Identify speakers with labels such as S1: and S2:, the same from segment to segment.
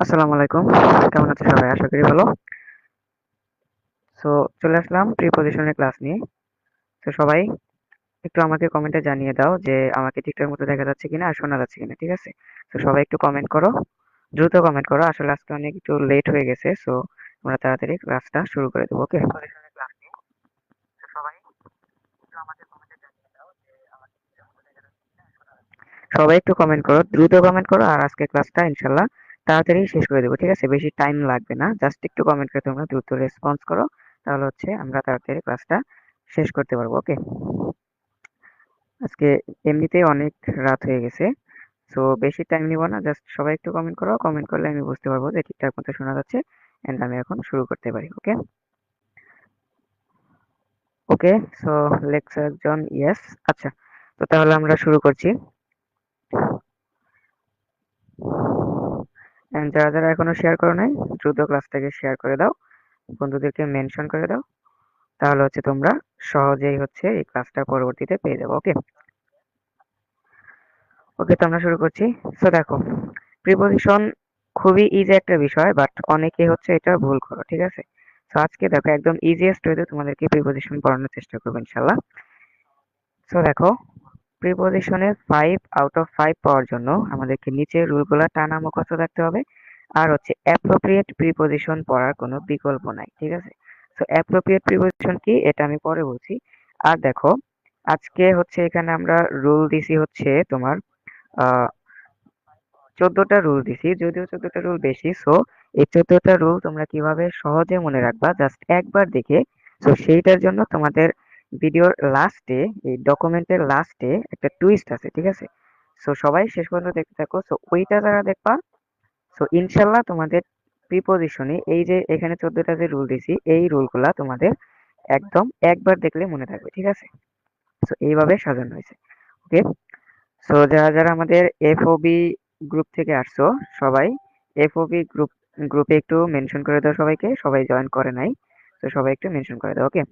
S1: আসসালামু আলাইকুম। কেমন আছো সবাই? আশা করি ভালো। সো চলে আসলাম প্রিপজিশনের ক্লাস নিয়ে। তো সবাই একটু আমাকে কমেন্টে জানিয়ে দাও যে আমাকে ঠিকঠাক মতো দেখা যাচ্ছে কিনা আর শোনা যাচ্ছে কিনা, ঠিক আছে? তো সবাই একটু কমেন্ট করো। দ্রুত কমেন্ট করো। আসলে আজকে অনেক একটু লেট হয়ে গেছে। সো আমরা তাড়াতাড়ি ক্লাসটা শুরু করে দেবো। ওকে? প্রিপজিশনের ক্লাস নিয়ে। তো সবাই একটু আমাকে কমেন্টে জানিয়ে দাও যে আমাকে ঠিকঠাক মতো দেখা যাচ্ছে কিনা আর শোনা যাচ্ছে কিনা। সবাই একটু কমেন্ট করো, দ্রুত কমেন্ট করো আর আজকে ক্লাসটা ইনশাল্লাহ তাড়াতাড়ি শেষ করে দেবো, ঠিক আছে? বেশি টাইম লাগবে না, জাস্ট একটু কমেন্ট করে তোমরা দ্রুত রেসপন্স করো, তাহলে হচ্ছে আমরা তাড়াতাড়ি ক্লাসটা শেষ করতে পারবো। ওকে? আজকে এমনিতেই অনেক রাত হয়ে গেছে, সো বেশি টাইম নিব না, জাস্ট সবাই একটু কমেন্ট করো, কমেন্ট করলে আমি বুঝতে পারবো যে ঠিকঠাক মতো শোনা যাচ্ছে এন্ড আমি এখন শুরু করতে পারি। ওকে? ওকে, সো লেটস একজন ইয়েস। আচ্ছা, তো তাহলে আমরা শুরু করছি। এন্ড যারা যারা এখনো শেয়ার করো নাই, দ্রুত ক্লাসটাকে শেয়ার করে দাও, বন্ধুদেরকে মেনশন করে দাও, তাহলে হচ্ছে তোমরা সহজেই হচ্ছে এই ক্লাসটা পরবর্তীতে পেয়ে যাবো। ওকে? ওকে, তো আমরা শুরু করছি। সো দেখো, প্রিপজিশন খুবই ইজি একটা বিষয়, বাট অনেকে হচ্ছে এটা ভুল করো, ঠিক আছে? সো আজকে দেখো একদম ইজিয়েস্ট ওয়েতে তোমাদেরকে প্রিপজিশন পড়ানোর চেষ্টা করবো ইনশাল্লাহ। সো দেখো, প্রিপজিশনের 5 আউট অফ 5 পাওয়ার জন্য আমাদেরকে নিচের রুলগুলা টানা মুখস্থ রাখতে হবে, আর হচ্ছে অ্যাপ্রোপ্রিয়েট প্রিপজিশন পড়ার কোনো বিকল্প নাই, ঠিক আছে? সো অ্যাপ্রোপ্রিয়েট প্রিপজিশন কি এটা আমি পরে বলছি। আর দেখো, আজকে হচ্ছে এখানে আমরা রুল দিছি হচ্ছে তোমার আহ 14টা রুল দিছি, যদিও 14টা রুল বেশি। সো এই 14টা রুল তোমরা কিভাবে সহজে মনে রাখবা জাস্ট একবার দেখে, সো সেইটার জন্য তোমাদের ভিডিওর লাস্টে, এই ডকুমেন্টের লাস্টে একটা টুইস্ট আছে, ঠিক আছে? সো সবাই শেষ পর্যন্ত দেখতে থাকো। সো ওইটা যারা দেখবা, সো ইনশাল্লাহ তোমাদের প্রিপজিশনে এই যে এখানে 14টা যে রুল দিছি এই রুলগুলা তোমাদের একদম একবার দেখলে মনে থাকবে, ঠিক আছে? সো এইভাবে সাজানো হয়েছে। ওকে? সো যারা যারা আমাদের এফওবি গ্রুপ থেকে আসছো, সবাই এফওবি গ্রুপে একটু মেনশন করে দাও সবাইকে, সবাই জয়েন করে নাই, তো সবাই একটু মেনশন করে দাও। ওকে?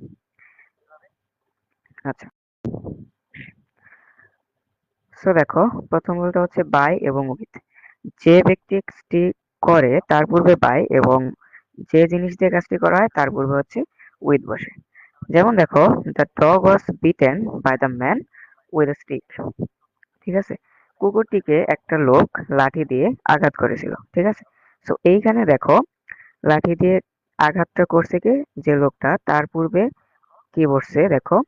S1: আচ্ছা, সো দেখো, প্রথম রুলটা হচ্ছে বাই এবং উইথ। যে ব্যক্তি কাজটি করে তার পূর্বে বাই, এবং যে জিনিস দিয়ে কাজটি করা হয় তার পূর্বে হচ্ছে উইথ বসে। যেমন দেখো, the dog was beaten by the man with a stick. ঠিক আছে? কুকুরটিকে একটা লোক লাঠি দিয়ে আঘাত করেছিল, ঠিক আছে? সো এইখানে দেখো, লাঠি দিয়ে আঘাতটা করছে কে? যে লোকটা, তার পূর্বে কি বসছে দেখো,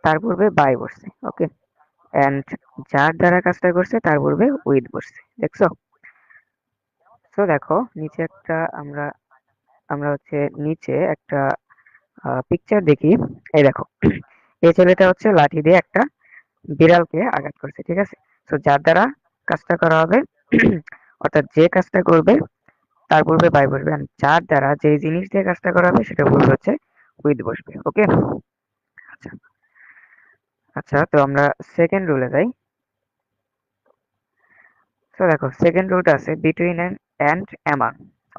S1: তার পূর্বে বাই বসছে। ওকে? এন্ড যার দ্বারা কাজটা করছে তার পূর্বে উইথ বসছে, দেখছো? সো দেখো, নিচে একটা আমরা আমরা হচ্ছে নিচে একটা পিকচার দেখি। এই দেখো, এই ছেলেটা হচ্ছে লাঠি দিয়ে একটা বিড়ালকে আঘাত করছে, ঠিক আছে? তো যার দ্বারা কাজটা করা হবে, অর্থাৎ যে কাজটা করবে তার পূর্বে বাই বসবে, আর যার দ্বারা যে জিনিস দিয়ে কাজটা করা হবে সেটা পূর্বে হচ্ছে উইথ বসবে। ওকে? আচ্ছা, আচ্ছা, তো আমরা সেকেন্ড রুলে যাই। তো দেখো, সেকেন্ড রুলটা আছে between and among.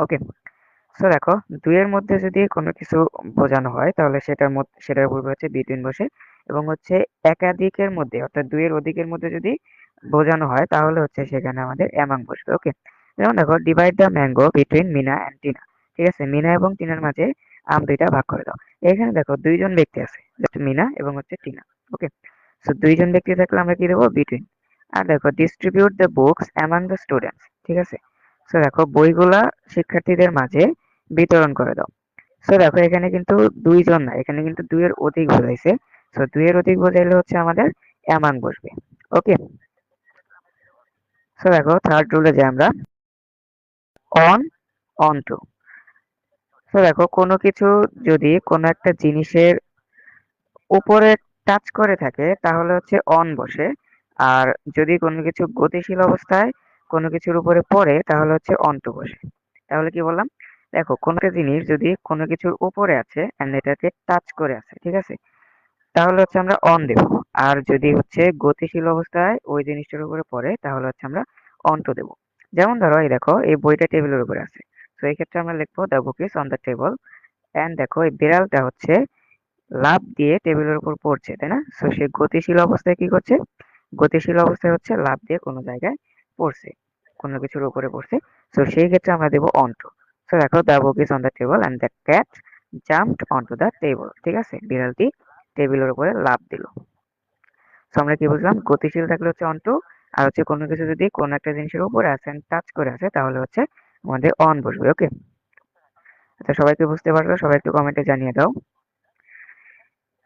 S1: Okay? So দেখো, দুইয়ের মধ্যে যদি কোনো কিছু বোঝানো হয় তাহলে সেটার পূর্বে হচ্ছে বিটুইন বসে, এবং হচ্ছে একাধিকের মধ্যে অর্থাৎ দুইয়ের অধিকের মধ্যে যদি বোঝানো হয় তাহলে হচ্ছে সেখানে আমাদের অ্যামাং বসবে। ওকে? যেমন দেখো, divide the mango between Mina and Tina. ঠিক আছে? মিনা এবং টিনার মাঝে আম দুইটা ভাগ করে দাও। এখানে দেখো দুইজন ব্যক্তি আছে, জাস্ট মিনা এবং হচ্ছে টিনা। ওকে? সো দুইজন ব্যক্তি থাকলে আমরা কি দেবো? বিটুইন। আর দেখো, distribute the books among the students. ঠিক আছে? সো দেখো, বইগুলা শিক্ষার্থীদের মাঝে বিতরণ করে দাও। সো দেখো, এখানে কিন্তু দুইজন না, এখানে কিন্তু দুইয়ের অধিক বোঝাইছে। সো দুইয়ের অধিক বোঝাইলে হচ্ছে আমাদের অ্যামাং বসবে। ওকে? সো দেখো, থার্ড রুলে যাই আমরা। On, onto. তো দেখো, কোনো কিছু যদি কোনো একটা জিনিসের উপরে টাচ করে থাকে তাহলে হচ্ছে অন বসে, আর যদি কোনো কিছু গতিশীল অবস্থায় কোনো কিছুর উপরে পড়ে তাহলে হচ্ছে অন টু বসে। তাহলে কি বললাম? দেখো, কোনো একটা জিনিস যদি কোনো কিছুর উপরে আছে এন্ড এটাকে টাচ করে আছে, ঠিক আছে, তাহলে হচ্ছে আমরা অন দেব। আর যদি হচ্ছে গতিশীল অবস্থায় ওই জিনিসটার উপরে পড়ে তাহলে হচ্ছে আমরা অন টু দেবো। যেমন ধরো, এই দেখো, এই বইটা টেবিলের উপরে আছে, তো এই ক্ষেত্রে আমরা লিখবো the book is on the table. And দেখো, এই বিড়ালটা হচ্ছে লাফ দিয়ে টেবিলের উপর পড়ছে, তাই না? সো সে গতিশীল অবস্থায় কি করছে? গতিশীল অবস্থায় হচ্ছে লাফ দিয়ে কোনো জায়গায় পড়ছে। কোনো কিছুর উপরে বসছে, সো সেই ক্ষেত্রে আমরা দেব onto। সো দেখো the book is on the table and the cat jumped onto the table, ঠিক আছে, বিড়ালটি টেবিলের উপরে লাফ দিল। সো আমরা কি বুঝলাম, গতিশীল থাকলে হচ্ছে onto, আর হচ্ছে কোনো কিছু যদি কোনো একটা জিনিসের উপরে আছে টাচ করে আছে তাহলে হচ্ছে আমাদের অন বসবে। ওকে, আচ্ছা সবাইকে বুঝতে পারলো? সবাই একটু কমেন্টে জানিয়ে দাও।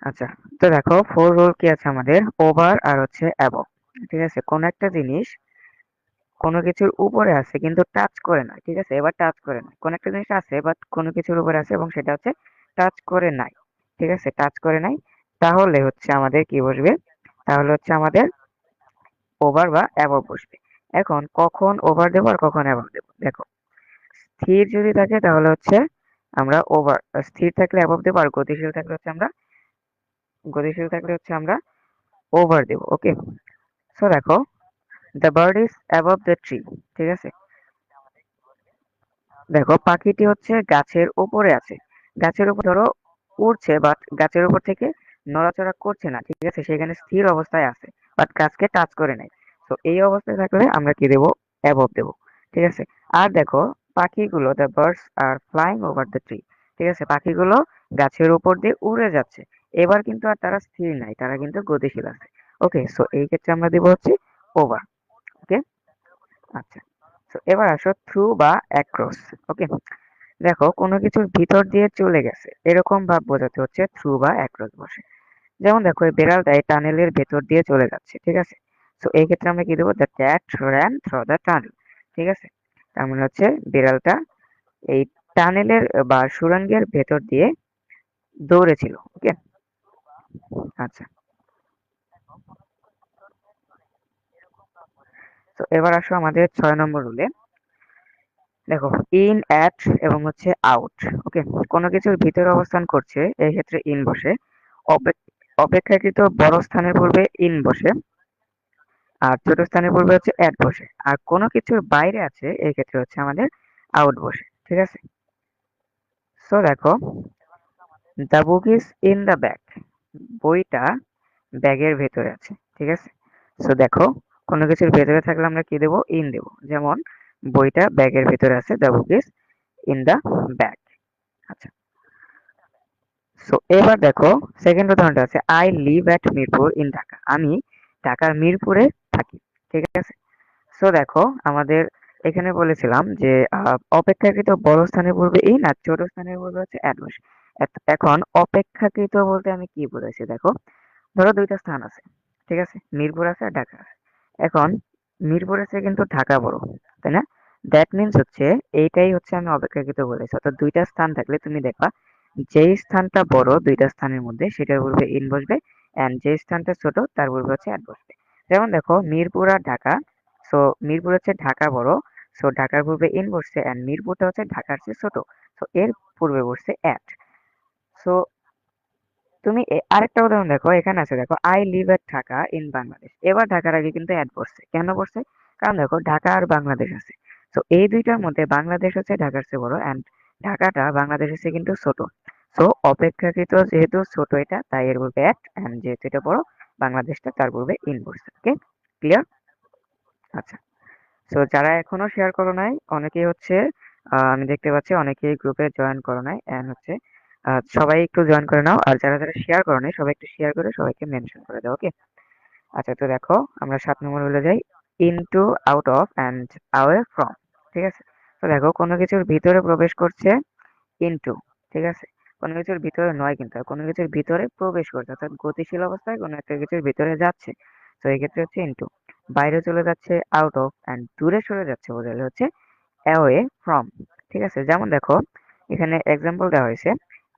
S1: আচ্ছা, তো দেখো ফোর রুল কি আছে আমাদের, ওভার আর হচ্ছে অ্যাবভ। ঠিক আছে, কোন একটা জিনিস কোনো কিছুর উপরে আছে কিন্তু টাচ করে না, ঠিক আছে, এবার টাচ করে নাই, কোন একটা জিনিস আছে বাট কোনো কিছুর উপরে আছে এবং সেটা হচ্ছে টাচ করে নাই, ঠিক আছে, টাচ করে নাই, তাহলে হচ্ছে আমাদের কি বসবে, তাহলে হচ্ছে আমাদের ওভার বা অ্যাবভ বসবে। এখন কখন ওভার দেবো আর কখন অ্যাবভ দেবো, দেখো স্থির যদি থাকে তাহলে হচ্ছে আমরা ওভার, স্থির থাকলে অ্যাবভ দেবো, আর গতিশীল থাকলে হচ্ছে আমরা ওভার দেবো। ওকে, সো দেখো the bird is above the tree, ঠিক আছে, দেখো পাখিটি হচ্ছে গাছের উপরে আছে, গাছের উপর ধরো উড়ছে বাট গাছের উপর থেকে নড়াচড়া করছে না, ঠিক আছে, সেখানে স্থির অবস্থায় আছে বাট গাছকে টাচ করে নাই। তো এই অবস্থায় থাকলে আমরা কি দেবো, অ্যাবভ দেবো, ঠিক আছে। আর দেখো পাখিগুলো, the birds are flying over the tree, ঠিক আছে, পাখিগুলো গাছের উপর দিয়ে উড়ে যাচ্ছে, এবার কিন্তু আর তারা স্থির নাই, তারা কিন্তু গতিশীল আছে। ওকে, সো এই ক্ষেত্রে আমরা দেবো হচ্ছে ওভার। ওকে, আচ্ছা, তো এবার আসো থ্রু বা অ্যাক্রস। ওকে, দেখো কোনো কিছুর ভিতর দিয়ে চলে গেছে এরকম ভাব বোঝাতে হচ্ছে থ্রু বা অ্যাক্রস বসে। যেমন দেখো এই বেড়ালটা এই টানেলের ভেতর দিয়ে চলে যাচ্ছে, ঠিক আছে, তো এই ক্ষেত্রে আমরা কি দেবো, the cat ran through the tunnel, ঠিক আছে, তার মানে হচ্ছে বিড়ালটা এই টানেলের বা সুড়ঙ্গের ভেতর দিয়ে দৌড়েছিল। ওকে, আচ্ছা, তো এবার আসো আমাদের 6 নম্বর রুলে। দেখো ইন, অ্যাট এবং হচ্ছে আউট। ওকে, কোনো কিছুর ভিতরে অবস্থান করছে এই ক্ষেত্রে ইন বসে, অপেক্ষাকৃত বড় স্থানের পূর্বে ইন বসে, আর ছোট স্থানের পূর্বে হচ্ছে অ্যাট বসে, আর কোনো কিছুর বাইরে আছে এই ক্ষেত্রে হচ্ছে আমাদের আউট বসে। ঠিক আছে, সো দেখো the book is in the bag, বইটা ব্যাগের ভেতরে আছে, ঠিক আছে, সো দেখো কোনো কিছুর ভেতরে থাকলে আমরা কি দেবো, ইন দেবো, যেমন বইটা ব্যাগের ভেতরে আছে, the book is in the bag. আচ্ছা, সো এবার দেখো সেকেন্ড উদাহরণটা আছে, I live at Mirpur in Dhaka, আমি ঢাকার মিরপুরে থাকি। ঠিক আছে, সো দেখো আমাদের এখানে বলেছিলাম যে অপেক্ষাকৃত বড় স্থানের পূর্বে ইন আর ছোট স্থানের পূর্বে হচ্ছে অ্যাট বসে। এখন অপেক্ষাকৃত বলতে আমি কি বোঝাইছি, দেখো ধরো দুইটা স্থান আছে, ঠিক আছে, মিরপুর আছে আর ঢাকা আছে। এখন মিরপুর আছে কিন্তু ঢাকা বড়, তাই না, দ্যাট মিনস হচ্ছে এইটাই হচ্ছে আমি অপেক্ষাকৃত বলেছি, অর্থাৎ দুইটা স্থান থাকলে তুমি দেখবা যেই স্থানটা বড় দুইটা স্থানের মধ্যে সেটার পূর্বে ইন বসবে, এন্ড যে স্থানটা ছোট তার পূর্বে হচ্ছে অ্যাট বসবে। যেমন দেখো মিরপুর আর ঢাকা, সো মিরপুর হচ্ছে ঢাকা বড়, সো ঢাকার পূর্বে ইন বসছে, এন্ড মিরপুরটা হচ্ছে ঢাকার চেয়ে ছোট, সো এর পূর্বে বসছে অ্যাট। সো তুমি আরেকটা উদাহরণ দেখো, এখানে আছে দেখো I live at Dhaka in Bangladesh, এবার ঢাকার আগে কিন্তু অ্যাড পড়ছে, কেন পড়ছে, কারণ দেখো ঢাকা আর বাংলাদেশ আছে, তো এই দুইটার মধ্যে বাংলাদেশ হচ্ছে ঢাকার চেয়ে বড়, এন্ড ঢাকাটা বাংলাদেশের চেয়ে কিন্তু ছোট, সো অপেক্ষাকৃত যেহেতু ছোট এটা তাই এর পূর্বে অ্যাট, এন্ড যেহেতু এটা বড় বাংলাদেশটা তার পূর্বে ইন পড়ছে। ওকে, ক্লিয়ার? আচ্ছা, সো যারা এখনো শেয়ার করো নাই অনেকেই হচ্ছে আমি দেখতে পাচ্ছি অনেকেই গ্রুপে জয়েন করো নাই, এন্ড হচ্ছে সবাই একটু জয়েন করে নাও, আর যারা যারা শেয়ার করো নাই সবাই একটু শেয়ার করে সবাইকে মেনশন করে দাও। ওকে, আচ্ছা, তো দেখো আমরা 7 নম্বর বলে যাই, into, out of and away from. ঠিক আছে, তো দেখো কোনো কিছুর ভিতরে প্রবেশ করছে ইনটু, ঠিক আছে, কোনো কিছুর ভিতরে নয় কিন্তু, কোনো কিছুর ভিতরে প্রবেশ করছে অর্থাৎ গতিশীল অবস্থায় কোনো একটা কিছুর ভিতরে যাচ্ছে, তো এই ক্ষেত্রে হচ্ছে ইনটু, বাইরে চলে যাচ্ছে আউট অফ, অ্যান্ড দূরে সরে যাচ্ছে বোঝালে হচ্ছে অ্যাওয়ে ফ্রম। ঠিক আছে, যেমন দেখো এখানে এক্সাম্পল দেওয়া হয়েছে,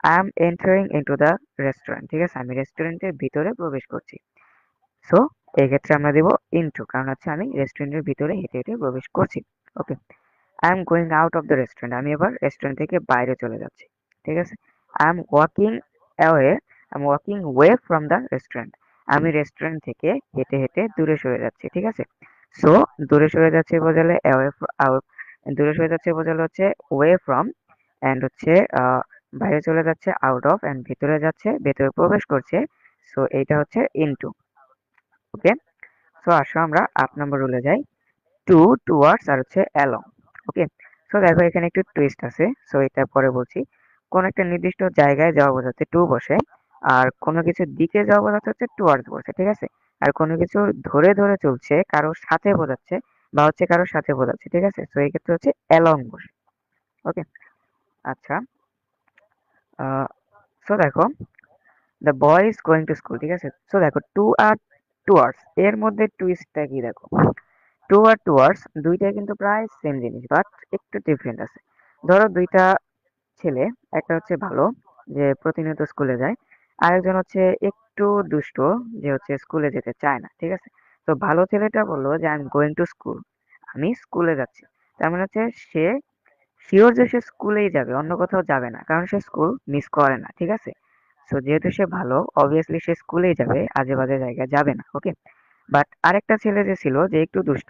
S1: I am entering into the restaurant, ঠিক আছে, আমি রেস্টুরেন্টের ভিতরে প্রবেশ করছি, সো এই ক্ষেত্রে আমরা দেব ইনটু, কারণ হচ্ছে আমি রেস্টুরেন্টের ভিতরে হেঁটে হেঁটে প্রবেশ করছি। Okay, I am going out of the restaurant, আমি এবার রেস্টুরেন্ট থেকে বাইরে চলে যাচ্ছি। ঠিক আছে, I am walking away, I am walking way from the restaurant, আমি রেস্টুরেন্ট থেকে হেঁটে হেঁটে দূরে সরে যাচ্ছি। ঠিক আছে, সো দূরে সরে যাচ্ছে বোঝালে অ্যাওয়ে, আউট, দূরে সরে যাচ্ছে বোঝালে হচ্ছে ওয়ে ফ্রম, এন্ড হচ্ছে বাইরে চলে যাচ্ছে আউট অফ, এন্ড ভিতরে যাচ্ছে ভেতরে প্রবেশ করছে, সো এইটা হচ্ছে ইনটু। ওকে, সো আসো আমরা 8 নম্বর রুলে যাই, টু, টুয়ার্ডস আর হচ্ছে অ্যালং। ওকে, সো দেখো এখানে একটু টুইস্ট আছে, সো এটা পরে বলছি। কোন একটা নির্দিষ্ট জায়গায় যাওয়া বোঝাতে টু বসে, আর কোনো কিছুর দিকে যাওয়া বোঝাতে হচ্ছে টুয়ার্ডস বসে, ঠিক আছে। আর কোনো কিছু ধরে ধরে চলছে কারোর সাথে বোঝাচ্ছে বা হচ্ছে কারোর সাথে বোঝাচ্ছে, ঠিক আছে। সো এই ক্ষেত্রে হচ্ছে অ্যালং বসে। ওকে, আচ্ছা। সো দেখো the boy is going to school, ঠিক আছে। সো দেখো টু আর টুয়ার্ডস এর মধ্যে টুইস্টটা কি দেখো। টু আর টুয়ার্ডস দুইটাই কিন্তু প্রায় সেম জিনিস, বাট একটু ডিফারেন্ট আছে। ধরো দুইটা ছেলে, একটা হচ্ছে ভালো, যে প্রতিনিয়ত স্কুলে যায়, আরেকজন হচ্ছে একটু দুষ্ট, যে হচ্ছে স্কুলে যেতে চায় না, ঠিক আছে। তো ভালো ছেলেটা বললো যে I am going to school, আমি স্কুলে যাচ্ছি। তার মানে হচ্ছে সে শিওর যে সে স্কুলেই যাবে, অন্য কোথাও যাবে না, কারণ সে স্কুল মিস করে না, ঠিক আছে। সো যেহেতু সে ভালো, অবভিয়াসলি সে স্কুলেই যাবে, আজে বাজে জায়গায় যাবে না। ওকে, বাট আরেকটা ছেলে যে ছিল, যে একটু দুষ্ট,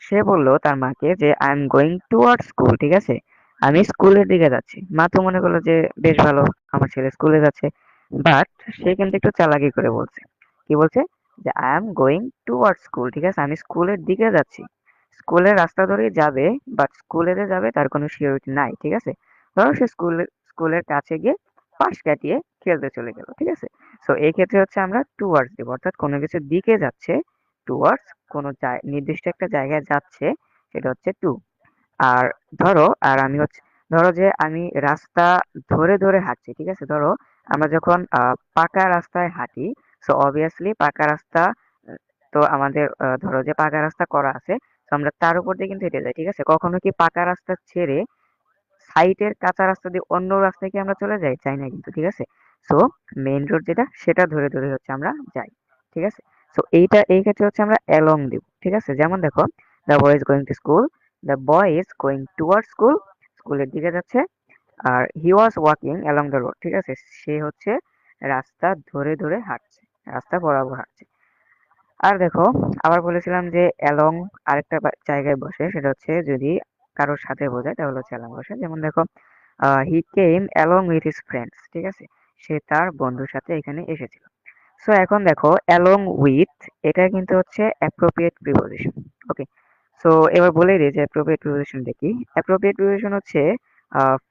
S1: সে বলল তার মাকে যে I am going toward school, ঠিক আছে, আমি স্কুলের দিকে যাচ্ছি। মা তো মনে করলো যে বেশ ভালো, আমার ছেলে স্কুলে যাচ্ছে। বাট সে কিন্তু একটু চালাকি করে বলছে। কি বলছে? যে I am going toward school, ঠিক আছে, আমি স্কুলের দিকে যাচ্ছি। স্কুলের রাস্তা ধরেই যাবে, বাট স্কুলে যে যাবে তার কোনো সিওরিটি নাই, ঠিক আছে। ধরো সে স্কুলের কাছে গিয়ে পাশ কাটিয়ে খেলতে চলে গেল, ঠিক আছে। সো এই ক্ষেত্রে হচ্ছে আমরা টুয়ার্ডস দিব, অর্থাৎ কোনো কিছুর দিকে যাচ্ছে, টুয়ার্ডস কোনো নির্দিষ্ট একটা জায়গায় যাচ্ছে, সেটা হচ্ছে টু। আর আমি হচ্ছে, ধরো যে আমি রাস্তা ধরে ধরে হাঁটছি, ঠিক আছে। ধরো আমরা যখন পাকা রাস্তায় হাঁটি, সো অবভিয়াসলি পাকা রাস্তা, তো আমাদের ধরো যে পাকা রাস্তা করা আছে, তো আমরা তার উপর দিয়ে কিন্তু হেঁটে যাই, ঠিক আছে। কখনো কি পাকা রাস্তা ছেড়ে সাইডের কাঁচা রাস্তা দিয়ে অন্য রাস্তায় কি আমরা চলে যাই? যাই না কিন্তু, ঠিক আছে। সো মেইন রোড যেটা, সেটা ধরে ধরে হচ্ছে আমরা যাই, ঠিক আছে। সো এই ক্ষেত্রে হচ্ছে আমরা অ্যালং দিব, ঠিক আছে। যেমন দেখো the boy is going to school, the boy is going toward school, স্কুলের দিকে যাচ্ছে। আর he was walking along the road, ঠিক আছে, সে হচ্ছে রাস্তা ধরে ধরে হাঁটছে, রাস্তা বরাবর হাঁটছে। আর দেখো আবার বলেছিলাম যে অ্যালং আরেকটা জায়গায় বসে, সেটা হচ্ছে যদি কারোর সাথে বোঝায় তাহলে হচ্ছে অ্যালং বসে। যেমন দেখো হি কেম অ্যালং উইথ হিজ ফ্রেন্ডস, ঠিক আছে, সে তার বন্ধুর সাথে এখানে এসেছিল। সো এখন দেখো অ্যালং উইথ, এটা কিন্তু হচ্ছে অ্যাপ্রোপ্রিয়েট প্রিপোজিশন। ওকে, সো এবার বলেই দিই যে অ্যাপ্রোপ্রিয়েট প্রিপোজিশনটা কি। অ্যাপ্রোপ্রিয়েট প্রিপোজিশন হচ্ছে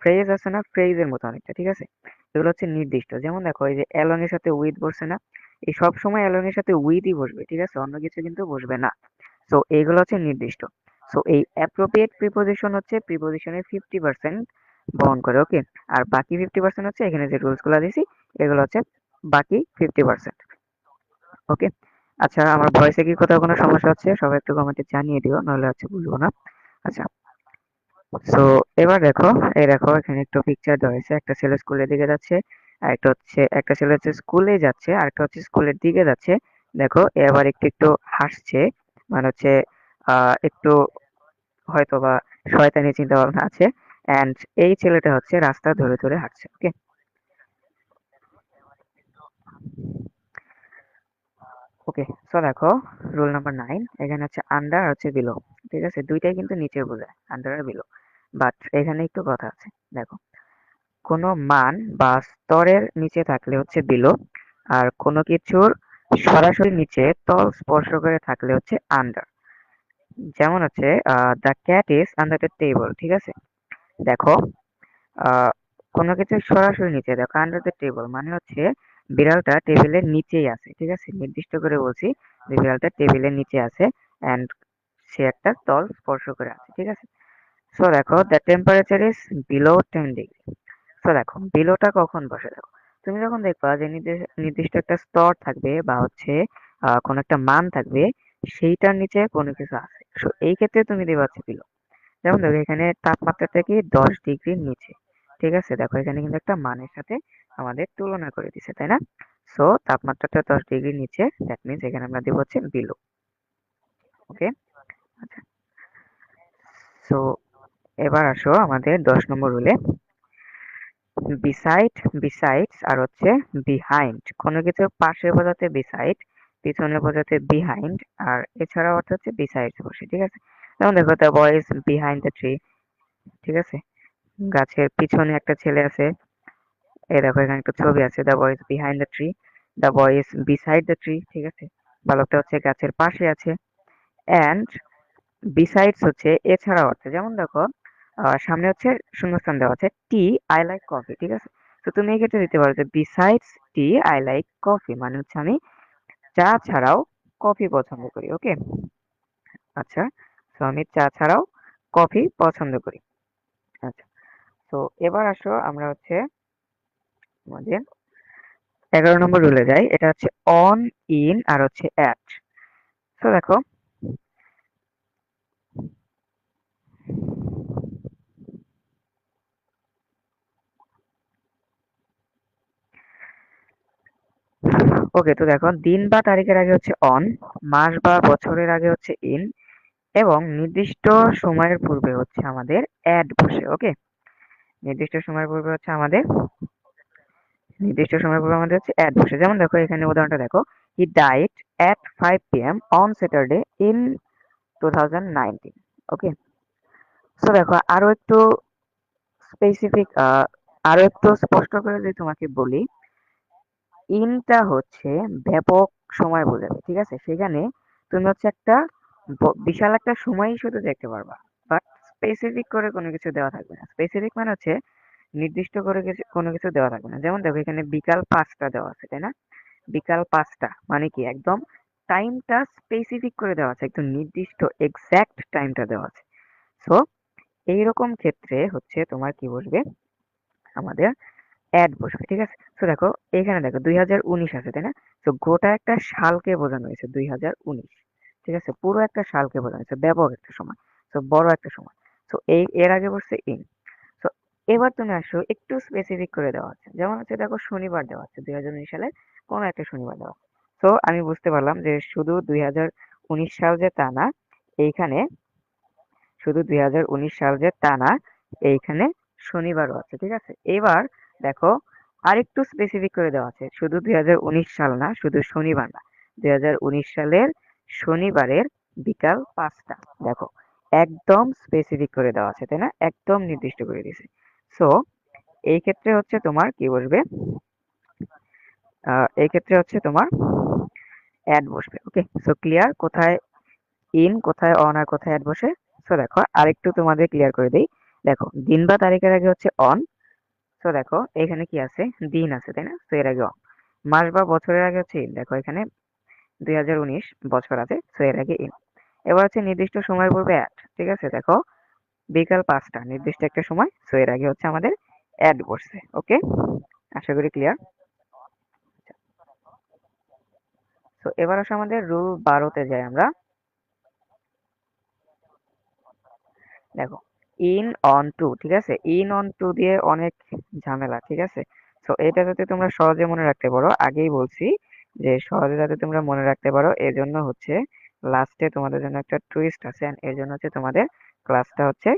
S1: ফ্রেজ আছে না, ফ্রেজের মতো অনেকটা, ঠিক আছে। এগুলো হচ্ছে নির্দিষ্ট। যেমন দেখো এই যে অ্যালং এর সাথে উইথ বসছে না, এই সব সময় অ্যালং এর সাথে উইথই বসবে, ঠিক আছে, অন্য কিছু কিন্তু বসবে না। সো এইগুলো হচ্ছে নির্দিষ্ট। সো এই অ্যাপ্রোপ্রিয়েট প্রিপোজিশন হচ্ছে প্রিপোজিশনের 50% বহন করে। ওকে, আর বাকি 50% হচ্ছে এখানে যে রুলস গুলা দিছি, এগুলো হচ্ছে বাকি 50%। ওকে, আচ্ছা, আমার ভয়েসে কি কোথাও কোনো সমস্যা হচ্ছে? সবাই একটু কমেন্টে জানিয়ে দিও, নাহলে হচ্ছে বুঝবো না। আচ্ছা, সো এবার দেখো, এই দেখো এখানে একটু পিকচার দেওয়া হয়েছে, একটা ছেলে স্কুলের দিকে যাচ্ছে, আর একটা ছেলে হচ্ছে স্কুলে যাচ্ছে, আর একটা হচ্ছে স্কুলের দিকে যাচ্ছে। দেখো এবার একটু একটু হাসছে, মানে হচ্ছে একটু হয়তো বা শয়তানি চিন্তা ভাবনা আছে। এন্ড এই ছেলেটা হচ্ছে রাস্তা ধরে ধরে হাঁটছে। ওকে, ওকে, সো দেখো রুল নাম্বার 9, এখানে হচ্ছে আন্ডার আর হচ্ছে বিলো, ঠিক আছে, দুইটাই কিন্তু নিচে বোঝায়, আন্ডার আর বিলো। বাট এখানে একটু কথা আছে। দেখো কোনো মান বা স্তরের নিচে থাকলে হচ্ছে বিলো, আর কোনো কিছুর সরাসরি নিচে তল স্পর্শ করে থাকলে হচ্ছে আন্ডার। যেমন হচ্ছে the cat is under the table, ঠিক আছে। দেখো আহ কোনো কিছু সরাসরি নিচে, দেখো আন্ডার দ্য টেবল মানে হচ্ছে বিড়ালটা টেবিলের নিচেই আছে, ঠিক আছে, নির্দিষ্ট করে বলছি যে বিড়ালটা টেবিলের নিচে আছে, এন্ড সে একটা তল স্পর্শ করে আছে, ঠিক আছে। সো দেখো the temperature is below 10 degree. তো দেখো বিলোটা কখন বসে, দেখো তুমি যখন দেখবা যে নির্দিষ্ট একটা স্তর থাকবে বা হচ্ছে কোনো একটা মান থাকবে, সেইটার নিচে কোনো কিছু আছে, সো এই ক্ষেত্রে তুমি দেখবা হচ্ছে বিলো। যেমন দেখো এখানে তাপমাত্রাটা কি 10 ডিগ্রির নিচে, ঠিক আছে, দেখো এখানে কিন্তু একটা মানের সাথে আমাদের তুলনা করে দিছে, তাই না। সো তাপমাত্রাটা 10 ডিগ্রির নিচে, দ্যাট মিনস এখানে আমরা দেবো হচ্ছে বিলো। ওকে, আচ্ছা, সো এবার আসো আমাদের 10 নম্বর রুলে। বিসাইড, বিসাইডস আর হচ্ছে বিহাইন্ড, কোনো কিছু পাশে বোঝাতে বিসাইড, পিছনে বোঝাতে বিহাইন্ড, আর এছাড়াও অর্থ হচ্ছে বিসাইডস বসে, ঠিক আছে। যেমন দেখো the boy is behind the tree, ঠিক আছে, গাছের পিছনে একটা ছেলে আছে। এই দেখো এখানে একটা ছবি আছে, the boy is behind the tree, the boy is beside the tree, ঠিক আছে, বালকটা হচ্ছে গাছের পাশে আছে। অ্যান্ড বিসাইডস হচ্ছে এছাড়াও আছে, যেমন দেখো সামনে হচ্ছে শূন্যস্থান দেওয়া আছে টি আই লাইক কফি, ঠিক আছে। তো তুমি এক্ষেত্রে দিতে পারো যে besides T I like coffee, মানে হচ্ছে আমি চা ছাড়াও কফি পছন্দ করি, ওকে। আচ্ছা, তো আমি চা ছাড়াও কফি পছন্দ করি। আচ্ছা, তো এবার আসো আমরা হচ্ছে আমাদের 11 নম্বর রুলে যাই। এটা হচ্ছে অন, ইন আর হচ্ছে অ্যাট। তো দেখো, ওকে, তো দেখো দিন বা তারিখের আগে হচ্ছে অন, মাস বা বছরের আগে হচ্ছে ইন, এবং নির্দিষ্ট সময়ের পূর্বে হচ্ছে আমাদের অ্যাট বসে, ওকে। নির্দিষ্ট সময়ের পূর্বে হচ্ছে আমাদের নির্দিষ্ট সময়ের পূর্বে আমাদের হচ্ছে অ্যাট বসে। যেমন দেখো এখানে উদাহরণটা দেখো, he died at 5 p.m. On Saturday in 2019, okay. So দেখো স্পেসিফিক আরো একটু স্পষ্ট করে যদি তোমাকে বলি, ইনটা হচ্ছে ব্যাপক সময় বোঝাবে, ঠিক আছে। সেখানে তুমি হচ্ছে একটা বিশাল একটা সময়ই শুধু দেখতে পারবা, বাট স্পেসিফিক করে কোনো কিছু দেওয়া থাকবে না। স্পেসিফিক মানে হচ্ছে নির্দিষ্ট করে কিছু কোনো কিছু দেওয়া থাকবে না। যেমন দেখো এখানে বিকাল 5টা দেওয়া আছে, তাই না? বিকাল 5টা মানে কি একদম টাইমটা স্পেসিফিক করে দেওয়া আছে, একদম নির্দিষ্ট এক্সাক্ট টাইমটা দেওয়া আছে। সো এইরকম ক্ষেত্রে হচ্ছে তোমার কি বসবে, আমাদের অ্যাড বসবে, ঠিক আছে। তো দেখো এখানে দেখো 2019 আছে, তাই না? তো গোটা একটা সালকে বোঝানো হয়েছে 2019, ঠিক আছে। পুরো একটা সালকে বোঝানো হয়েছে, ব্যাপক একটা সময়, তো বড় একটা সময়। তো এর আগে বসছে ইন। তো এবার তুমি আসো একটু স্পেসিফিক করে দেওয়া আছে, যেমন হচ্ছে দেখো শনিবার দেওয়া আছে, 2019 সালে কোনো একটা শনিবার দেওয়া আছে। তো আমি বুঝতে পারলাম যে শুধু 2019 সাল যে তা না, এইখানে শুধু 2019 সাল যে তা না, এইখানে শনিবারও আছে, ঠিক আছে। এবার দেখো আরেকটু স্পেসিফিক করে দেওয়া আছে, শুধু 2019 সাল না, শুধু শনিবার না, 2019 সালের শনিবারের বিকাল 5টা। দেখো একদম স্পেসিফিক করে দেওয়া আছে, তাই না? একদম নির্দিষ্ট করে দিয়েছে। সো এই ক্ষেত্রে হচ্ছে তোমার কি বসবে, এই ক্ষেত্রে হচ্ছে তোমার অ্যাড বসবে, ওকে। সো ক্লিয়ার কোথায় ইন, কোথায় অন আর কোথায় অ্যাড বসে। সো দেখো আরেকটু তোমাদের ক্লিয়ার করে দিই। দেখো দিন বা তারিখের আগে হচ্ছে অন। সো দেখো এখানে কি আছে, দিন আছে, তাই না? তো এর আগে অন। মাস বা বছরের আগে হচ্ছে ইন, দেখো এখানে 2019 বছর আছে, সো এর আগে ইন। এবার হচ্ছে নির্দিষ্ট সময় পড়বে অ্যাড, ঠিক আছে। দেখো বিকাল 5টা নির্দিষ্ট একটা সময়, সো এর আগে হচ্ছে আমাদের অ্যাড বসছে, ওকে। আশা করি ক্লিয়ার। তো এবার আসলে আমাদের রুল 12তে যাই আমরা। দেখো ইন অন টু, ঠিক আছে। ইন অন টু দিয়ে অনেক ঝামেলা, ঠিক আছে। তো এটা যাতে তোমরা সহজে মনে রাখতে পারো, আগেই বলছি যে সহজে যাতে তোমরা মনে রাখতে পারো, এর জন্য হচ্ছে লাস্টে তোমাদের জন্য একটা টুইস্ট আছে, and এর জন্য হচ্ছে তোমাদের ক্লাসটা হচ্ছে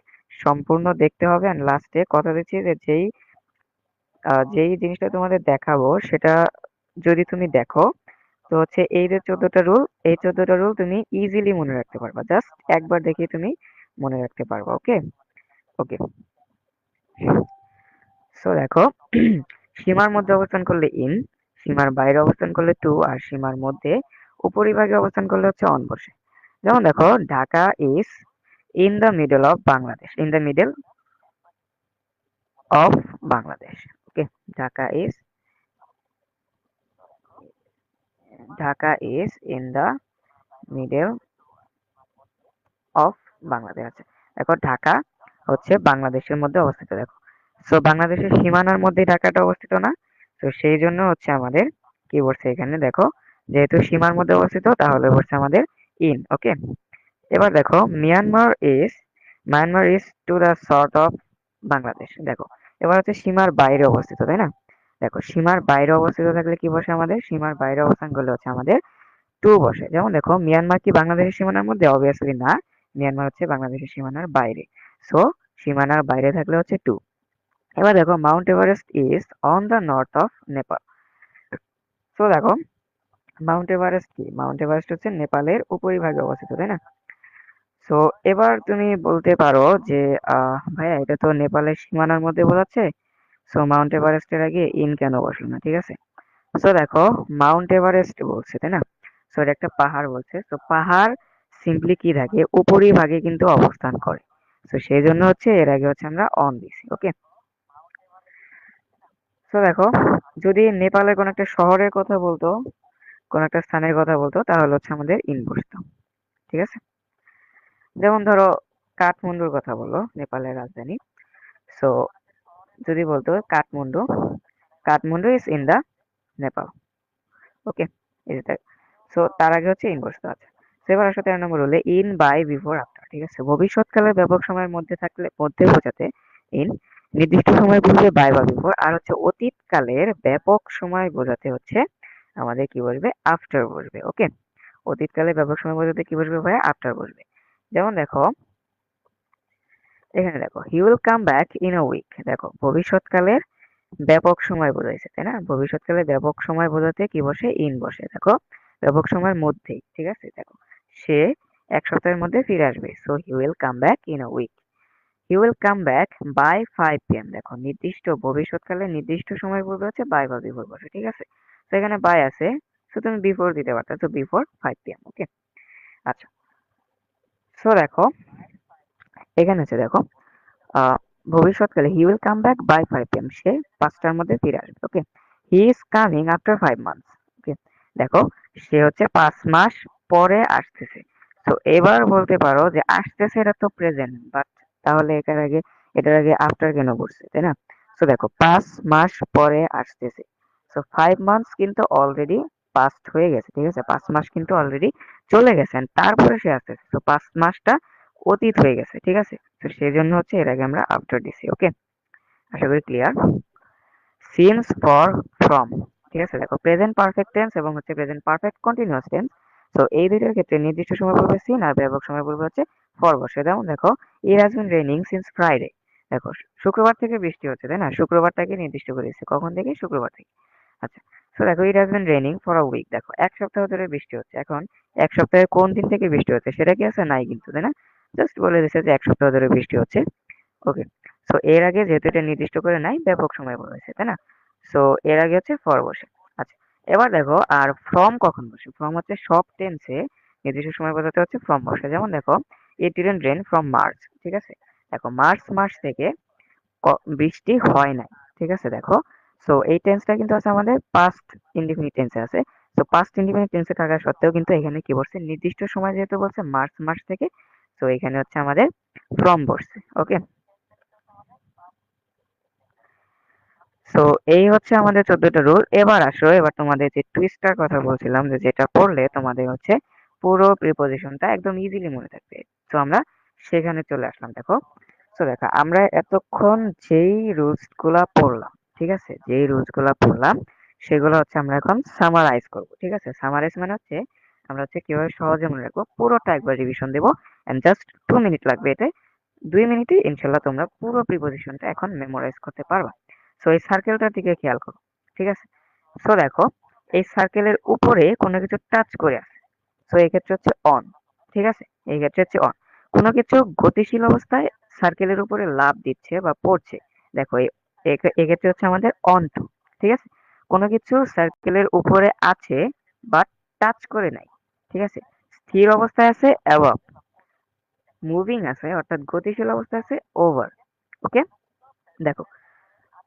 S1: সম্পূর্ণ দেখতে হবে। এন্ড লাস্টে কথা দিচ্ছি যে যেই জিনিসটা তোমাদের দেখাবো সেটা যদি তুমি দেখো, তো হচ্ছে এই যে 14টা রুল, এই 14টা রুল তুমি ইজিলি মনে রাখতে পারবা, জাস্ট একবার দেখে তুমি মনে রাখতে পারবা, ওকে। ওকে, সো দেখো সীমার মধ্যে অবস্থান করলে ইন, সীমার বাইরে অবস্থান করলে টু, আর সীমার মধ্যে উপরিভাগে অবস্থান করলে হচ্ছে অন বসে। যেমন দেখো Dhaka is in the middle of Bangladesh, in the middle of Bangladesh, okay. Dhaka is Dhaka is in the middle of Bangladesh আছে। দেখো ঢাকা হচ্ছে বাংলাদেশের মধ্যে অবস্থিত, দেখো। সো বাংলাদেশের সীমানার মধ্যে ঢাকাটা অবস্থিত না, তো সেই জন্য হচ্ছে আমাদের কি বলছে এখানে, দেখো যেহেতু সীমার মধ্যে অবস্থিত তাহলে বলছে আমাদের ইন, ওকে। এবার দেখো Myanmar is to the south of Bangladesh, দেখো এবার হচ্ছে সীমার বাইরে অবস্থিত, তাই না? দেখো সীমার বাইরে অবস্থিত থাকলে কি বসে, আমাদের সীমার বাইরে অবস্থান করলে হচ্ছে আমাদের টু বসে। যেমন দেখো মিয়ানমার কি বাংলাদেশের সীমানার মধ্যে? অবভিয়াসলি না, মিয়ানমার হচ্ছে বাংলাদেশের সীমানার বাইরে। সো সীমানার বাইরে থাকলে হচ্ছে টু। এবার দেখো Mount Everest is on the north of Nepal. So দেখো মাউন্ট এভারেস্ট কি, মাউন্ট এভারেস্ট হচ্ছে নেপালের উপরিভাগে অবস্থিত, তাই না? সো এবার তুমি বলতে পারো যে ভাইয়া এটা তো নেপালের সীমানার মধ্যে বোঝাচ্ছে, সো মাউন্ট এভারেস্টের আগে ইন কেন বসলো না, ঠিক আছে। সো দেখো মাউন্ট এভারেস্ট বলছে, তাই না? সো এটা একটা পাহাড় বলছে, তো পাহাড় সিম্পলি কি থাকে, উপরিভাগে কিন্তু অবস্থান করে। তো সেই জন্য হচ্ছে এর আগে হচ্ছে আমরা অন দিছি। ওকে, তো দেখো, যদি নেপালের কোন একটা শহরের কথা বলতো, কোন একটা স্থানের কথা বলতো, তাহলে হচ্ছে আমাদের ইন বসতো। ঠিক আছে, যেমন ধরো কাঠমান্ডুর কথা বললো, নেপালের রাজধানী। সো যদি বলতো Kathmandu, Kathmandu is in the Nepal. Okay, এই যে সো তার আগে হচ্ছে ইন বসতো। আচ্ছা, তো এবার আসো 13 নম্বর হলে ইন, বাই, বিফোর, আফটার। ঠিক আছে, ভবিষ্যৎকালের ব্যাপক সময়ের মধ্যে থাকলে মধ্যে বোঝাতে ইন, নির্দিষ্ট সময় বুঝবে বাই বা বিফোর, আর হচ্ছে অতীতকালের ব্যাপক সময় বোঝাতে হচ্ছে আমাদের কি বসবে, আফটার বসবে। ওকে, অতীতকালে ব্যাপক সময় বোঝাতে কি বসবে ভাইয়া, আফটার বসবে। যেমন দেখো, এখানে দেখো he will come back in a week. দেখো ভবিষ্যৎকালের ব্যাপক সময় বোঝাইছে, তাই না? ভবিষ্যৎকালে ব্যাপক সময় বোঝাতে কি বসে, ইন বসে। দেখো ব্যাপক সময়ের মধ্যেই, ঠিক আছে। দেখো সে এক সপ্তাহের মধ্যে ফিরে আসবে, so he will come back in a week. He will come back by 5 p.m. দেখো নির্দিষ্ট ভবিষ্যৎকালে নির্দিষ্ট সময় বলবে হচ্ছে বাই বা বিফোর বসে। ঠিক আছে, তো এখানে বাই আছে, তো তুমি বিফোর দিতে পারতো, তো বিফোর 5 p.m. ওকে, আচ্ছা। সো দেখো এখানে আছে, দেখো আহ ভবিষ্যৎকালে he will come back by 5 p.m. সে 5টার মধ্যে ফিরে আসবে। Okay, he is coming after 5 months। Okay, দেখো সে হচ্ছে 5 মাস পরে আসতেছে। তো এবার বলতে পারো যে আসতেছে, এটা তো প্রেজেন্ট, বাট তাহলে এটার আগে আফটার কেন বলছে, তাই না? তো দেখো 5 মাস পরে আসতেছে, তো 5 months কিন্তু অলরেডি পাস্ট হয়ে গেছে। ঠিক আছে, 5 মাস কিন্তু অলরেডি চলে গেছেন, তারপরে সে আসতেছে, তো 5 মাসটা অতীত হয়ে গেছে। ঠিক আছে, তো সেই জন্য হচ্ছে এর আগে আমরা আফটার দিছি। ওকে, আশা করি ক্লিয়ার। Since, for, from. ঠিক আছে, দেখো প্রেজেন্ট পারফেক্ট টেন্স এবং হচ্ছে প্রেজেন্ট পারফেক্ট কন্টিনিউয়াস টেন্স। তো এই দুইটার ক্ষেত্রে নির্দিষ্ট সময় বলবে সিন, আর ব্যাপক সময় বলবে হচ্ছে ফর বসে। যেমন দেখো it has been raining since Friday. দেখো শুক্রবার থেকে বৃষ্টি হচ্ছে, তাই না? শুক্রবারটাকে নির্দিষ্ট করে দিচ্ছে, কখন থেকে, শুক্রবার থেকে। আচ্ছা, তো দেখো it has been raining for a week. দেখো এক সপ্তাহ ধরে বৃষ্টি হচ্ছে। এখন এক সপ্তাহের কোন দিন থেকে বৃষ্টি হচ্ছে সেটা কি আছে, নাই কিন্তু, তাই না? জাস্ট বলে দিচ্ছে যে এক সপ্তাহ ধরে বৃষ্টি হচ্ছে। ওকে, সো এর আগে যেহেতু এটা নির্দিষ্ট করে নাই, ব্যাপক সময় বলেছে, তাই না? সো এর আগে হচ্ছে ফর বসে। আচ্ছা, এবার দেখো আর ফ্রম কখন বসে। ফ্রম হচ্ছে সব টেন্সে নির্দিষ্ট সময় বোঝাতে হচ্ছে ফ্রম বসে। যেমন দেখো it didn't rain from March. ঠিক আছে, দেখো মার্চ মাস থেকে বৃষ্টি হয় নাই। ঠিক আছে, দেখো সো এই টেন্সটা কিন্তু আছে আমাদের পাস্ট ইনডিফিনিট টেন্সে আছে। তো পাস্ট ইনডিফিনিট টেন্সে থাকা সত্ত্বেও কিন্তু এখানে কি বলছে, নির্দিষ্ট সময় যেহেতু বলছে মার্চ মাস থেকে, তো এখানে হচ্ছে আমাদের ফ্রম বসছে। ওকে, সো এই হচ্ছে আমাদের 14টা রুল। এবার আসো, এবার তোমাদের যে টুইস্টার কথা বলছিলাম, যে যেটা পড়লে তোমাদের হচ্ছে পুরো প্রিপোজিশনটা একদম ইজিলি মনে থাকবে। তো আমরা সেখানে চলে আসলাম। দেখো, তো দেখো আমরা এতক্ষণ যেই রুলস গুলা পড়লাম, ঠিক আছে, যেই রুলস গুলা পড়লাম সেগুলো হচ্ছে আমরা এখন সামারাইজ করব। ঠিক আছে, সামারাইজ মানে হচ্ছে আমরা হচ্ছে কিভাবে সহজে মনে রাখবো, পুরোটা একবার রিভিশন দেবো। এন্ড জাস্ট 2 মিনিট লাগবে এতে। 2 মিনিটে ইনশাল্লাহ তোমরা পুরো প্রিপোজিশনটা এখন মেমোরাইজ করতে পারবা। সো এই সার্কেলটার দিকে খেয়াল করো। ঠিক আছে, সো দেখো এই সার্কেলের উপরে কোনো কিছু টাচ করে আছে, সো এই ক্ষেত্রে হচ্ছে অন। ঠিক আছে, এই ক্ষেত্রে হচ্ছে অন। কোনো কিছু গতিশীল অবস্থায় সার্কেলের উপরে লাফ দিচ্ছে বা পড়ছে, দেখো এক্ষেত্রে হচ্ছে আমাদের অন টু। ঠিক আছে, কোনো কিছু সার্কেলের উপরে আছে বাট টাচ করে নাই। ঠিক আছে, স্থির অবস্থায় আছে অ্যাবভ, মুভিং আছে অর্থাৎ গতিশীল অবস্থায় আছে ওভার। ওকে, দেখো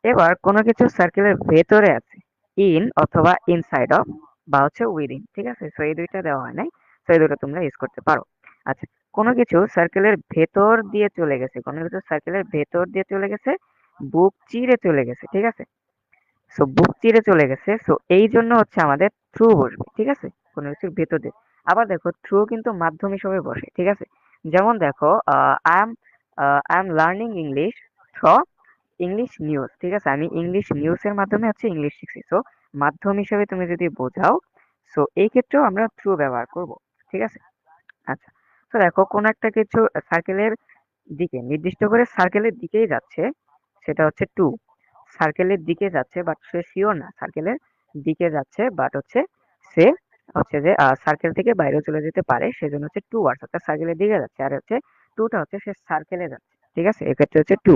S1: এবার কোনো কিছু সার্কেলের ভেতরে আছে, ইন অথবা ইনসাইড অফ, বা হচ্ছে উইদিন। ঠিক আছে, তো এই দুইটা দেওয়া হয় নাই, তো এই দুটো তোমরা ইউজ করতে পারো। আচ্ছা, কোনো কিছু সার্কেলের ভেতর দিয়ে চলে গেছে, কোনো কিছু সার্কেলের ভেতর দিয়ে চলে গেছে, বুক চিরে চলে গেছে। ঠিক আছে, সো বুক চিরে চলে গেছে, সো এই জন্য হচ্ছে আমাদের থ্রু বসবে। ঠিক আছে, কোনো কিছুর ভেতর দিয়ে। আবার দেখো থ্রু কিন্তু মাধ্যম হিসেবে বসে। ঠিক আছে, যেমন দেখো I am learning English through English news. ঠিক আছে, আমি ইংলিশ নিউজের মাধ্যমে হচ্ছে ইংলিশ শিখছি। সো মাধ্যম হিসেবে তুমি যদি বোঝাও, সো এই ক্ষেত্রেও আমরা থ্রু ব্যবহার করব। ঠিক আছে, আচ্ছা। তো দেখো কোন একটা কিছু সার্কেলের দিকে, নির্দিষ্ট করে সার্কেলের দিকেই যাচ্ছে, সেটা হচ্ছে টু। সার্কেলের দিকে যাচ্ছে বাট সে শিওর না সার্কেলের দিকে যাচ্ছে, বাট হচ্ছে সে হচ্ছে যে সার্কেল থেকে বাইরে চলে যেতে পারে, সেজন্য হচ্ছে টু ওয়ার্ডস, অর্থাৎ সার্কেলের দিকে যাচ্ছে। আর হচ্ছে টুটা হচ্ছে সে সার্কেলে যাচ্ছে। ঠিক আছে, এক্ষেত্রে হচ্ছে টু।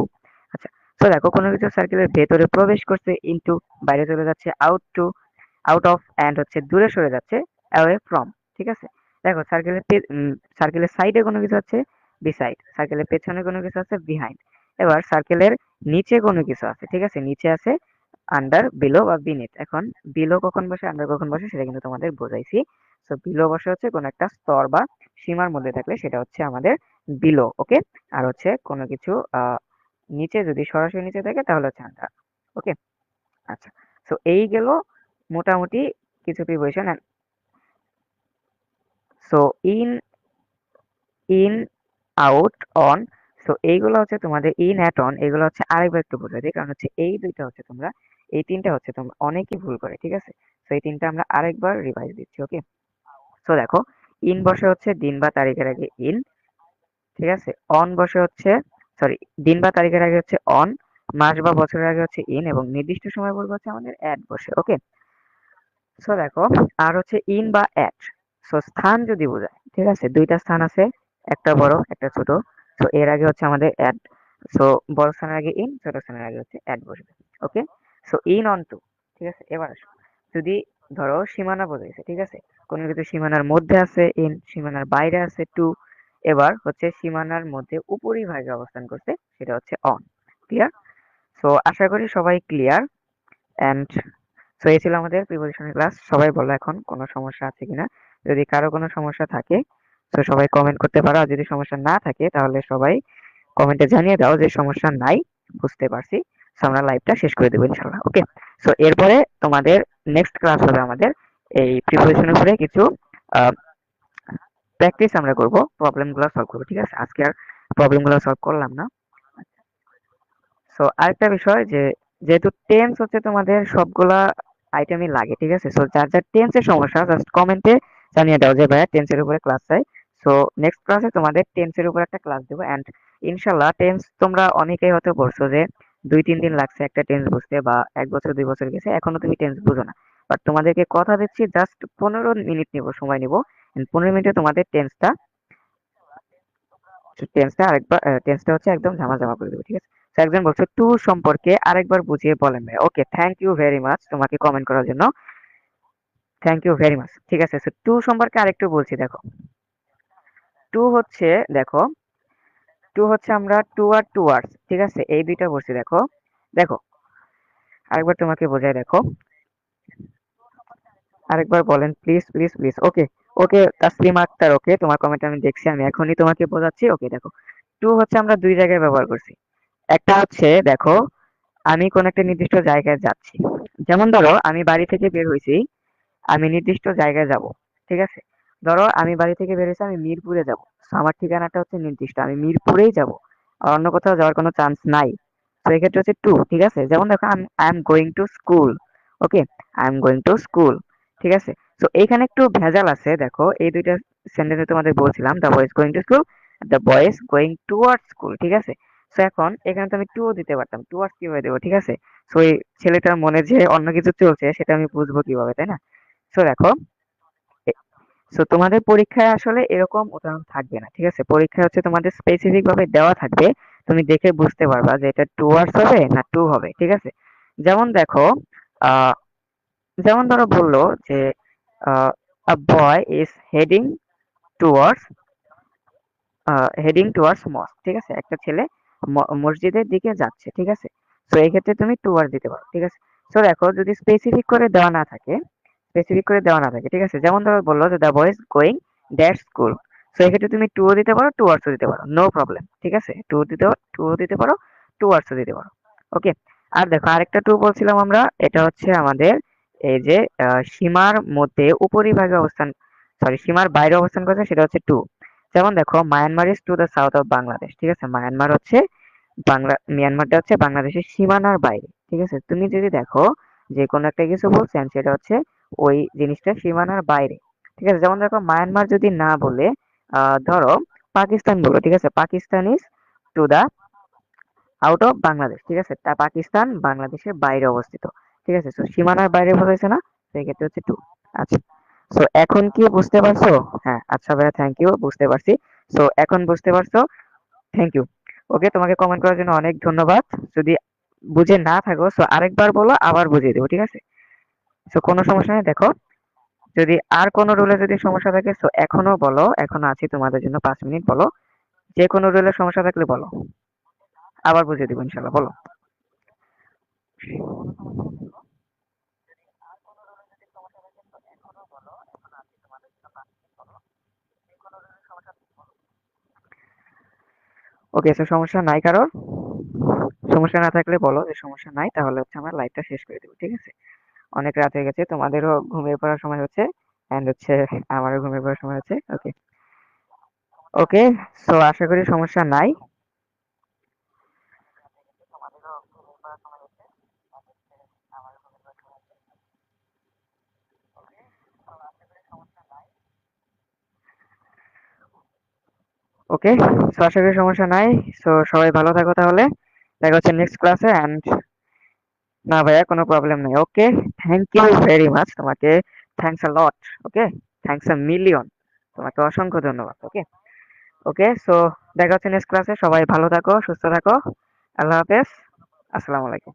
S1: আচ্ছা, তো দেখো কোনো কিছু সার্কেলের ভেতরে প্রবেশ করছে, ইনটু, বাইরে চলে যাচ্ছে out to, out of, and হচ্ছে দূরে সরে যাচ্ছে অ্যাওয়ে ফ্রম। ঠিক আছে, দেখো সার্কেলের সাইডে কোনো কিছু আছে বিসাইড, সার্কেলের পেছনে কোনো কিছু আছে বিহাইন্ড, এবার সার্কেলের নিচে কোনো কিছু আছে, ঠিক আছে, নিচে আছে আন্ডার, বিলো বা বিনিথ। এখন বিলো কখন বসে আন্ডার কখন বসে সেটা কিন্তু তোমাদের বোঝাইছি। তো বিলো বসে হচ্ছে কোনো একটা স্তর বা সীমার মধ্যে থাকলে সেটা হচ্ছে আমাদের বিলো, ওকে। আর হচ্ছে কোনো কিছু নিচে যদি সরাসরি নিচে থাকে তাহলে হচ্ছে আন্ডার, ওকে। আচ্ছা, তো এই গেল মোটামুটি কিছু preposition. So in, in, out, on. So এইগুলো হচ্ছে তোমাদের ইন, অ্যাট, অন, এগুলো হচ্ছে আরেকবার একটু বোঝা যায়, কারণ হচ্ছে এই দুইটা হচ্ছে তোমরা, এই তিনটা হচ্ছে তোমরা অনেকেই ভুল করে, ঠিক আছে। তো এই তিনটা আমরা আরেকবার রিভাইজ দিচ্ছি, ওকে। সো দেখো, ইন বসে হচ্ছে দিন বা তারিখের আগে ইন, ঠিক আছে। অন বসে হচ্ছে, সরি, দিন বা তারিখের আগে হচ্ছে অন, মাস বা বছরের আগে হচ্ছে ইন, এবং নির্দিষ্ট সময় বলবো হচ্ছে আমাদের অ্যাট বসে, ওকে। সো দেখো, আর হচ্ছে ইন বা অ্যাট, সো স্থান যদি বোঝায়, ঠিক আছে, দুইটা স্থান আছে, একটা বড় একটা ছোট। সো এর আগে হচ্ছে আমাদের অ্যাট, সো বড় স্থানের আগে ইন, ছোট স্থানের আগে হচ্ছে অ্যাট বসবে, ওকে। সো ইন অন টু, ঠিক আছে। এবার আসো, যদি ধরো সীমানা বোঝাইছে, ঠিক আছে, কোনো কিছু সীমানার মধ্যে আছে ইন, সীমানার বাইরে আছে টু, এবার হচ্ছে সীমানার মধ্যে উপরিভাগে অবস্থান করছে সেটা হচ্ছে অন। ক্লিয়ার? সো আশা করি সবাই ক্লিয়ার। অ্যান্ড সো এই ছিল আমাদের প্রিপোজিশনের ক্লাস। সবাই বলো এখন কোনো সমস্যা আছে কিনা। যদি কারো কোনো সমস্যা থাকে তো সবাই কমেন্ট করতে পারো, আর যদি সমস্যা না থাকে তাহলে সবাই কমেন্টে জানিয়ে দাও যে সমস্যা নাই, বুঝতে পারছি। সো আমরা লাইভটা শেষ করে দেবো ইনশাল্লাহ, ওকে। সো এরপরে তোমাদের নেক্সট ক্লাস হবে আমাদের এই প্রিপোজিশনের উপরে কিছু প্র্যাকটিস আমরা করব, প্রবলেমগুলো সলভ করবো, ঠিক আছে। আজকে আর প্রবলেমগুলো সলভ করলাম না। সো আরেকটা বিষয় যে, যেহেতু টেন্স হচ্ছে তোমাদের সবগুলা আইটেমই লাগে, ঠিক আছে। সো যার যার টেন্সের সমস্যা জাস্ট কমেন্টে জানিয়ে দাও যে ভাইয়া টেন্সের উপরে ক্লাস চাই। সো নেক্সট ক্লাসে তোমাদের টেন্সের উপর একটা ক্লাস দেবো। অ্যান্ড ইনশাল্লাহ টেন্স তোমরা অনেকেই হয়তো বলছো যে 2-3 দিন লাগছে একটা টেন্স বুঝতে, বা 1 বছর 2 বছর গেছে এখনো তুমি টেন্স বুঝো না। বাট তোমাদেরকে কথা দিচ্ছি জাস্ট 15 মিনিট নিব, সময় নিব, 15 মিনিটে তোমাদের টেন্সটা হচ্ছে একদম ঝামা করে দেবো, ঠিক আছে। তো একজন বলছে টু সম্পর্কে আরেকবার বুঝিয়ে বলেন ভাই। ওকে, থ্যাংক ইউ ভেরি মাচ তোমাকে কমেন্ট করার জন্য, থ্যাংক ইউ ভেরি মাচ, ঠিক আছে। সো টু সম্পর্কে আরেকটু বলছি, দেখো টু হচ্ছে, দেখো টু হচ্ছে আমরা টু আর টুয়ার্ডস, ঠিক আছে, এই দুইটা বলছি। দেখো দেখো আরেকবার তোমাকে বোঝাই, দেখো আরেকবার বলেন প্লিজ প্লিজ প্লিজ, ওকে। ওকে তাসলিমা আক্তার, ওকে, তোমার কমেন্ট আমি দেখছি, আমি এখনই তোমাকে বোঝাচ্ছি, ওকে। দেখো টু হচ্ছে আমরা দুই জায়গায় ব্যবহার করছি। একটা হচ্ছে দেখো, আমি কোন একটা নির্দিষ্ট জায়গায় যাচ্ছি, যেমন ধরো আমি বাড়ি থেকে বের হয়েছি, আমি নির্দিষ্ট জায়গায় যাব, ঠিক আছে। ধরো আমি বাড়ি থেকে বের হয়েছি, আমি মিরপুরে যাব। So, আমার ঠিকানাটা হচ্ছে নির্দিষ্ট, আমি মিরপুরেই যাব, আর অন্য কোথাও যাওয়ার কোনো চান্স নাই। তো এক্ষেত্রে হচ্ছে টু, ঠিক আছে। যেমন দেখো I am going to school, okay, I am going to school, ঠিক আছে। তো এইখানে একটু ভেজাল আছে, দেখো এই দুইটা সেন্টেন্সে তোমাদের বলছিলাম the boy is going to school, the boy is going towards school, ঠিক আছে। তো এখন এখানে তো আমি টু দিতে পারতাম, টুয়ার্ডস কিভাবে দেবো, ঠিক আছে। তো এই ছেলেটার মনে যে অন্য কিছু চলছে সেটা আমি বুঝবো কিভাবে, তাই না। সো দেখো, সো তোমাদের পরীক্ষায় আসলে এরকম উদাহরণ থাকবে না, ঠিক আছে। পরীক্ষায় হচ্ছে তোমাদের স্পেসিফিক ভাবে দেওয়া থাকবে, তুমি দেখে বুঝতে পারবা যে এটা টুয়ার্ডস হবে না টু হবে, ঠিক আছে। যেমন দেখো, আহ যেমন ধরো বললো যে a boy is towards heading towards mosque, ঠিক আছে, একটা ছেলে মসজিদের দিকে যাচ্ছে, ঠিক আছে। তো এই ক্ষেত্রে তুমি টুয়ার্ডস দিতে পারো, ঠিক আছে। তো দেখো যদি স্পেসিফিক করে দেওয়া না থাকে, ঠিক আছে, যেমন ধরো বললো যে the boy is going that school, তো এক্ষেত্রে তুমি টু দিতে পারো টুয়ার্ডসও দিতে পারো, নো প্রবলেম, ঠিক আছে। টু দিতে পারো টুয়ার্ডসও দিতে পারো, ওকে। আর দেখো আরেকটা টু বলছিলাম আমরা, এটা হচ্ছে আমাদের এই যে সীমার মধ্যে উপরিভাগে অবস্থান, সরি সীমার বাইরে অবস্থান করছে সেটা হচ্ছে টু। যেমন দেখো Myanmar is to the south of Bangladesh, ঠিক আছে, মিয়ানমারটা হচ্ছে বাংলাদেশের সীমানার বাইরে, ঠিক আছে। তুমি যদি দেখো যে কোনো একটা কিছু বলছেন সেটা হচ্ছে ওই জিনিসটা সীমানার বাইরে, ঠিক আছে। যেমন দেখো মায়ানমার যদি না বলে ধরো পাকিস্তান বলো, ঠিক আছে, Pakistan is to the out of Bangladesh, ঠিক আছে, তা পাকিস্তান বাংলাদেশের বাইরে অবস্থিত, ঠিক আছে। তো সীমানার বাইরে বোঝাইছে না, সেক্ষেত্রে হচ্ছে টু। আচ্ছা, সো এখন কি বুঝতে পারছো? হ্যাঁ, আচ্ছা ভাইয়া, থ্যাংক ইউ, বুঝতে পারছি। সো এখন বুঝতে পারছো, থ্যাংক ইউ। ওকে, তোমাকে কমেন্ট করার জন্য অনেক ধন্যবাদ। যদি বুঝে না থাকো সো আরেকবার বলো, আবার বুঝিয়ে দেবো, ঠিক আছে। সো কোনো সমস্যা নেই। দেখো যদি আর কোনো রুলে যদি সমস্যা থাকে তো এখনো বলো, এখনো আছি তোমাদের জন্য 5 মিনিট বলো। যে কোনো রুলের সমস্যা থাকলে বলো, আবার বুঝিয়ে দিব ইনশাল্লাহ, বলো। ওকে, তো সমস্যা নাই কারোর? সমস্যা না থাকলে বলো যে সমস্যা নাই, তাহলে হচ্ছে আমরা লাইভটা শেষ করে দেবো, ঠিক আছে? অনেক রাত হয়ে গেছে, তোমাদেরও ঘুমিয়ে পড়ার সময় হচ্ছে, এন্ড হচ্ছে আমারও ঘুমিয়ে পড়ার সময় হচ্ছে। ওকে, ওকে, সো আশা করি সমস্যা নাই। ওকে, সো আশা করি সমস্যা নাই। সো সবাই ভালো থাকো তাহলে, দেখা হচ্ছে নেক্সট ক্লাসে। এন্ড না ভাইয়া, কোনো প্রবলেম নেই। ওকে, থ্যাংক ইউ ভেরি মাচ তোমাকে, thanks a lot. Okay, thanks a million, তোমাকে অসংখ্য ধন্যবাদ। ওকে, ওকে, সো দেখা হচ্ছে নেক্সট ক্লাসে। সবাই ভালো থাকো, সুস্থ থাকো। আল্লাহ হাফেজ, আসসালামু আলাইকুম।